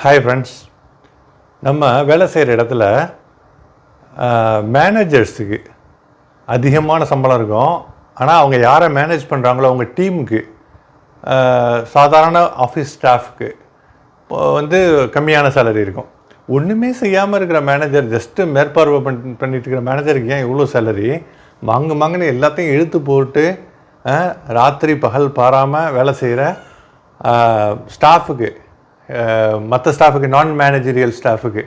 Hi friends. நம்ம வேலை செய்கிற இடத்துல மேனேஜர்ஸுக்கு அதிகமான சம்பளம் இருக்கும். ஆனால் அவங்க யாரை மேனேஜ் பண்ணுறாங்களோ அவங்க டீமுக்கு, சாதாரண ஆஃபீஸ் ஸ்டாஃப்க்கு கம்மியான சேலரி இருக்கும். ஒன்றுமே செய்யாமல் இருக்கிற மேனேஜர், ஜஸ்ட்டு மேற்பார்வை பண்ணிட்டு இருக்கிற மேனேஜருக்கு ஏன் இவ்வளோ சேலரி? மாங்குன்னு எல்லாத்தையும் இழுத்து போட்டு ராத்திரி பகல் பாராமல் வேலை செய்கிற ஸ்டாஃபுக்கு, மற்ற ஸ்டாஃபுக்கு, நான் மேனேஜரியல் ஸ்டாஃபுக்கு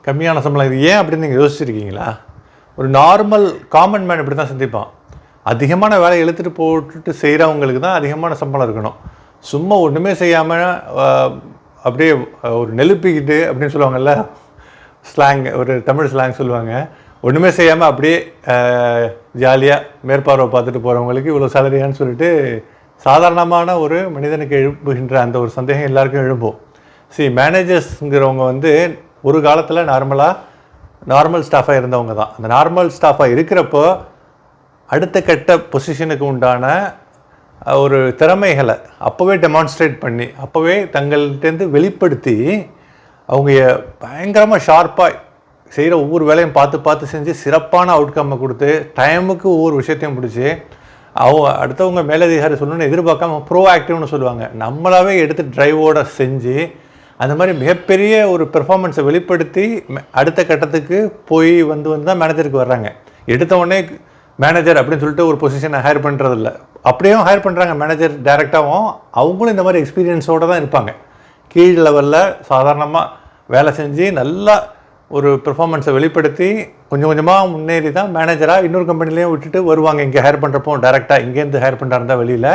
கம்மியான சம்பளம். இது ஏன் அப்படின்னு நீங்கள் யோசிச்சிருக்கீங்களா? ஒரு நார்மல் காமன் மேன் இப்படி தான் சிந்திப்பான். அதிகமான வேலையை இழுத்துட்டு போட்டுட்டு செய்கிறவங்களுக்கு தான் அதிகமான சம்பளம் இருக்கணும். சும்மா ஒன்றுமே செய்யாமல் அப்படியே ஒரு நெலுப்பிக்கிட்டு அப்படின்னு சொல்லுவாங்கள்ல, ஸ்லாங், ஒரு தமிழ் ஸ்லாங் சொல்லுவாங்க. ஒன்றுமே செய்யாமல் அப்படியே ஜாலியாக மேற்பார்வை பார்த்துட்டு போகிறவங்களுக்கு இவ்வளோ சேலரியான்னு சொல்லிட்டு சாதாரணமான ஒரு மனிதனுக்கு எழுப்புகின்ற அந்த ஒரு சந்தேகம் எல்லாருக்கும் எழும்பும். மேனேஜர்ஸுங்கிறவங்க ஒரு காலத்தில் நார்மல் ஸ்டாஃபாக இருந்தவங்க தான். அந்த நார்மல் ஸ்டாஃபாக இருக்கிறப்போ அடுத்த கட்ட பொசிஷனுக்கு உண்டான ஒரு திறமைகளை அப்போவே டெமான்ஸ்ட்ரேட் பண்ணி, அப்போவே தங்கள்கிட்டேருந்து வெளிப்படுத்தி, அவங்க பயங்கரமாக ஷார்ப்பாக செய்கிற ஒவ்வொரு வேலையும் பார்த்து செஞ்சு சிறப்பான அவுட்கம்மை கொடுத்து டைமுக்கு ஒவ்வொரு விஷயத்தையும் பிடிச்சி அடுத்தவங்க மேலதிகாரி சொல்லணும்னு எதிர்பார்க்காம ப்ரோ ஆக்டிவ்னு சொல்லுவாங்க, நம்மளாவே எடுத்து ட்ரைவோடு செஞ்சு அந்த மாதிரி மிகப்பெரிய ஒரு பெர்ஃபார்மன்ஸை வெளிப்படுத்தி அடுத்த கட்டத்துக்கு போய் தான் மேனேஜருக்கு வர்றாங்க. எடுத்த உடனே மேனேஜர் அப்படின்னு சொல்லிட்டு ஒரு பொசிஷனை ஹையர் பண்ணுறதில்ல. அப்படியும் ஹையர் பண்ணுறாங்க மேனேஜர் டைரெக்டாகவும். அவங்களும் இந்த மாதிரி எக்ஸ்பீரியன்ஸோடு தான் இருப்பாங்க. கீழ் லெவலில் சாதாரணமாக வேலை செஞ்சு நல்லா ஒரு பெர்ஃபார்மன்ஸை வெளிப்படுத்தி கொஞ்சம் கொஞ்சமாக முன்னேறி தான் மேனேஜராக இன்னொரு கம்பெனிலையும் விட்டுட்டு வருவாங்க. இங்கே ஹையர் பண்ணுறப்போ டைரெக்டாக இங்கேருந்து ஹையர் பண்ணுறா இருந்தால் வெளியில்,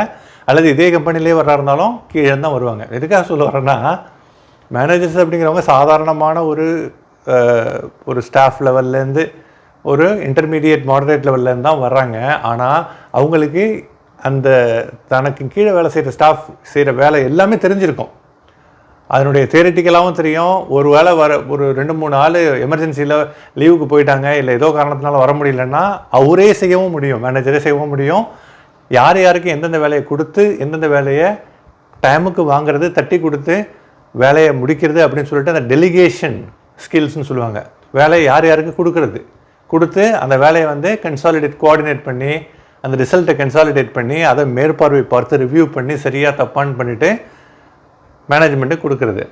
அல்லது இதே கம்பெனிலே வர்றா இருந்தாலும் கீழே தான் வருவாங்க. எதுக்காக சொல்ல வரேன்னா, மேனேஜர்ஸ் அப்படிங்கிறவங்க சாதாரணமான ஒரு ஸ்டாஃப் லெவல்லேருந்து ஒரு இன்டர்மீடியேட் மாடரேட் லெவல்லேருந்து தான் வர்றாங்க. ஆனால் அவங்களுக்கு அந்த தனக்கு கீழே வேலை செய்கிற ஸ்டாஃப் செய்கிற வேலை எல்லாமே தெரிஞ்சிருக்கும். அதனுடைய தியரிட்டிக்கலாகவும் தெரியும். ஒரு வேளை ஒரு 2-3 ஆள் எமர்ஜென்சியில் லீவுக்கு போயிட்டாங்க, இல்லை ஏதோ காரணத்தினால வர முடியலன்னா அவரே செய்யவும் முடியும், மேனேஜரே செய்யவும் முடியும். யாருக்கு எந்தெந்த வேலையை கொடுத்து எந்தெந்த வேலையை டைமுக்கு வாங்கிறது, தட்டி கொடுத்து வேலையை முடிக்கிறது அப்படின்னு சொல்லிட்டு அந்த டெலிகேஷன் ஸ்கில்ஸ்ன்னு சொல்லுவாங்க. வேலையை யாருக்கு கொடுத்து அந்த வேலையை கன்சாலிடேட், கோஆர்டினேட் பண்ணி அந்த ரிசல்ட்டை கன்சாலிடேட் பண்ணி அதை மேற்பார்வை பார்த்து ரிவ்யூ பண்ணி சரியாக தப்பான்னு பண்ணிவிட்டு மேனேஜ்மெண்ட்டு கொடுக்குறது.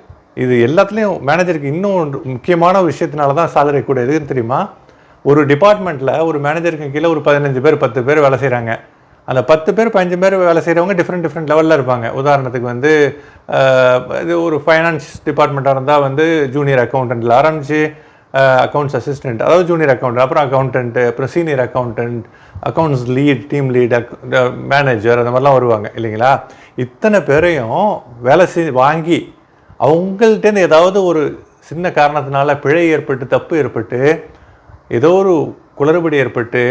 இது எல்லாத்துலேயும் மேனேஜருக்கு இன்னும் முக்கியமான விஷயத்தினால தான் சேலரி கூட. எதுன்னு தெரியுமா? ஒரு டிபார்ட்மெண்ட்டில் ஒரு மேனேஜருக்கு கீழே ஒரு 15 பேர் 10 பேர் வேலை செய்கிறாங்க. அந்த 10 பேர் 15 பேர் வேலை செய்கிறவங்க டிஃப்ரெண்ட் லெவலில் இருப்பாங்க. உதாரணத்துக்கு இது ஒரு ஃபைனான்ஸ் டிபார்ட்மெண்ட்டாக இருந்தால் ஜூனியர் அக்கௌண்டண்ட்டில் ஆரம்பித்து அக்கௌண்ட்ஸ் அசிஸ்டண்ட், அதாவது ஜூனியர் அக்கௌண்டன்ட், அப்புறம் அக்கௌண்டன்ட்டு, அப்புறம் senior accountant, accounts lead, team lead, manager, அந்த மாதிரிலாம் வருவாங்க இல்லைங்களா? இத்தனை பேரையும் வேலை வாங்கி அவங்கள்ட்டேருந்து ஏதாவது ஒரு சின்ன காரணத்தினால பிழை ஏற்பட்டு, தப்பு ஏற்பட்டு, ஏதோ ஒரு குளறுபடி ஏற்பட்டு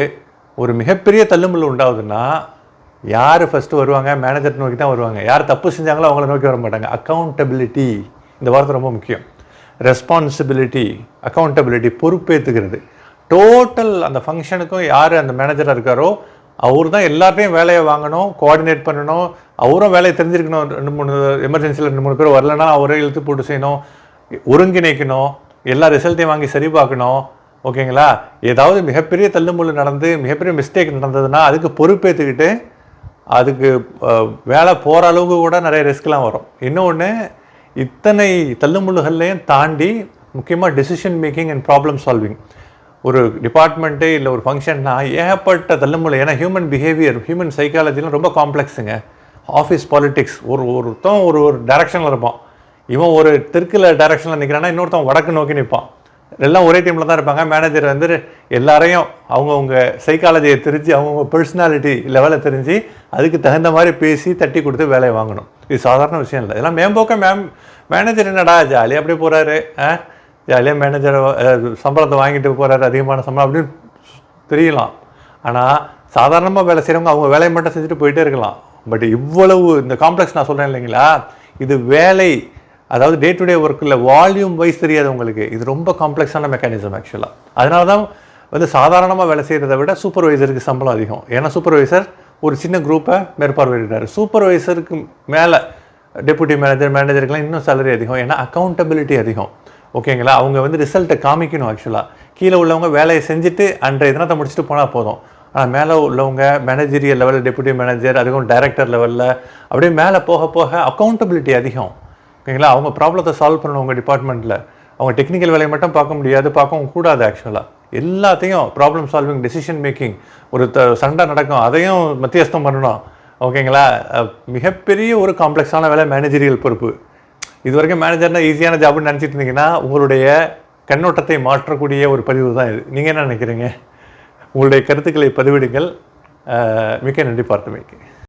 ஒரு மிகப்பெரிய தள்ளுமுள்ளு உண்டாகுதுன்னா யார் ஃபஸ்ட்டு வருவாங்க? மேனேஜர் நோக்கி தான் வருவாங்க. யார் தப்பு செஞ்சாங்களோ அவங்கள நோக்கி வர மாட்டாங்க. அக்கௌண்டபிலிட்டி, இந்த வார்த்தை ரொம்ப முக்கியம். Responsibility, accountability, பொறுப்பேற்றுக்கிறது. டோட்டல் அந்த ஃபங்க்ஷனுக்கும் யார் அந்த மேனேஜராக இருக்காரோ அவர் தான் எல்லாத்தையும் வேலையை வாங்கணும், கோஆர்டினேட் பண்ணணும். அவரும் வேலையை தெரிஞ்சிருக்கணும். 2-3 எமர்ஜென்சியில் 2-3 பேர் வரலன்னா அவரே இழுத்து போட்டு செய்யணும், ஒருங்கிணைக்கணும், எல்லா ரிசல்ட்டையும் வாங்கி சரி பார்க்கணும். ஓகேங்களா? ஏதாவது மிகப்பெரிய தள்ளுமுள்ளு நடந்து மிகப்பெரிய மிஸ்டேக் நடந்ததுன்னா அதுக்கு பொறுப்பேற்றுக்கிட்டு அதுக்கு வேலை போகிற அளவுக்கு கூட நிறைய ரிஸ்க்லாம் வரும். இன்னொன்று, இத்தனை தள்ளுமுள்ளுகள்லையும் தாண்டி முக்கியமாக decision making and problem solving. ஒரு டிபார்ட்மெண்ட்டே இல்லை ஒரு ஃபங்க்ஷன்னா ஏகப்பட்ட தள்ளுமுள்ளு. ஏன்னா ஹியூமன் பிஹேவியர், ஹியூமன் சைக்காலஜிலாம் ரொம்ப காம்ப்ளெக்ஸுங்க. ஆஃபீஸ் பாலிட்டிக்ஸ், ஒருத்தன் ஒரு டைரக்ஷனில் இருப்பான். இவன் ஒரு தெற்கில் டைரக்ஷனில் நிற்கிறான்னா இன்னொருத்தன் வடக்கு நோக்கி நிற்பான். எல்லாம் ஒரே டீமில் தான் இருப்பாங்க. மேனேஜர் எல்லாரையும் அவங்கவுங்க சைக்காலஜியை தெரிஞ்சு, அவங்கவுங்க பர்சனாலிட்டி லெவலை தெரிஞ்சு அதுக்கு தகுந்த மாதிரி பேசி தட்டி கொடுத்து வேலையை வாங்கணும். இது சாதாரண விஷயம் இல்லை. இதெல்லாம் மேம்போக்க மேனேஜர் என்னடா ஜாலியாக அப்படியே போகிறாரு, ஜாலியாக மேனேஜரை சம்பளத்தை வாங்கிட்டு போகிறாரு, அதிகமான சம்பளம் அப்படின்னு தெரியலாம். ஆனால் சாதாரணமாக வேலை செய்கிறவங்க அவங்க வேலையை மட்டும் செஞ்சுட்டு போயிட்டே இருக்கலாம். பட் இவ்வளவு இந்த காம்ப்ளெக்ஸ் நான் சொல்கிறேன் இல்லைங்களா, இது வேலை, அதாவது டே டு டே ஒர்க்கில் வால்யூம் வைஸ் தெரியாது உங்களுக்கு. இது ரொம்ப காம்ப்ளெக்ஸான மெக்கானிசம் ஆக்சுவலாக. அதனால தான் சாதாரணமாக வேலை செய்கிறத விட சூப்பர்வைசருக்கு சம்பளம் அதிகம். ஏன்னா சூப்பர்வைசர் ஒரு சின்ன குரூப்பை மேற்பார்வையிடுறாரு. சூப்பர்வைசருக்கு மேலே டெபுட்டி மேனேஜர் மேனேஜருக்குலாம் இன்னும் சேலரி அதிகம். ஏன்னா அக்கௌண்டபிலிட்டி அதிகம். ஓகேங்களா? அவங்க வந்து ரிசல்ட்டை காமிக்கணும். ஆக்சுவலாக கீழே உள்ளவங்க வேலையை செஞ்சுட்டு அன்றைய தினத்தை முடிச்சுட்டு போனால் போதும். ஆனால் மேலே உள்ளவங்க மேனேஜரியல் லெவலில் டெபுட்டி மேனேஜர், அதுவும் டைரக்டர் லெவலில் அப்படியே மேலே போக போக அக்கௌண்டபிலிட்டி அதிகம். ஓகேங்களா? அவங்க ப்ராப்ளத்தை சால்வ் பண்ணணும் உங்கள் டிபார்ட்மெண்ட்டில். அவங்க டெக்னிக்கல் வேலையை மட்டும் பார்க்க முடியாது, பார்க்கவும் கூடாது. ஆக்சுவலாக எல்லாத்தையும் ப்ராப்ளம் சால்விங், டெசிஷன் மேக்கிங், ஒரு சண்டை நடக்கும், அதையும் மத்தியஸ்தம் பண்ணணும். ஓகேங்களா? மிகப்பெரிய ஒரு காம்ப்ளெக்ஸான வேலை மேனேஜரியல் பொறுப்பு. இது வரைக்கும் மேனேஜர்னால் ஈஸியான ஜாப்னு நினச்சிட்டு இருந்தீங்கன்னா உங்களுடைய கண்ணோட்டத்தை மாற்றக்கூடிய ஒரு பதிவு தான் இது. நீங்கள் என்ன நினைக்கிறீங்க? உங்களுடைய கருத்துக்களை பதிவிடுங்கள். மிக்க நன்றி பார்த்தமைக்கு.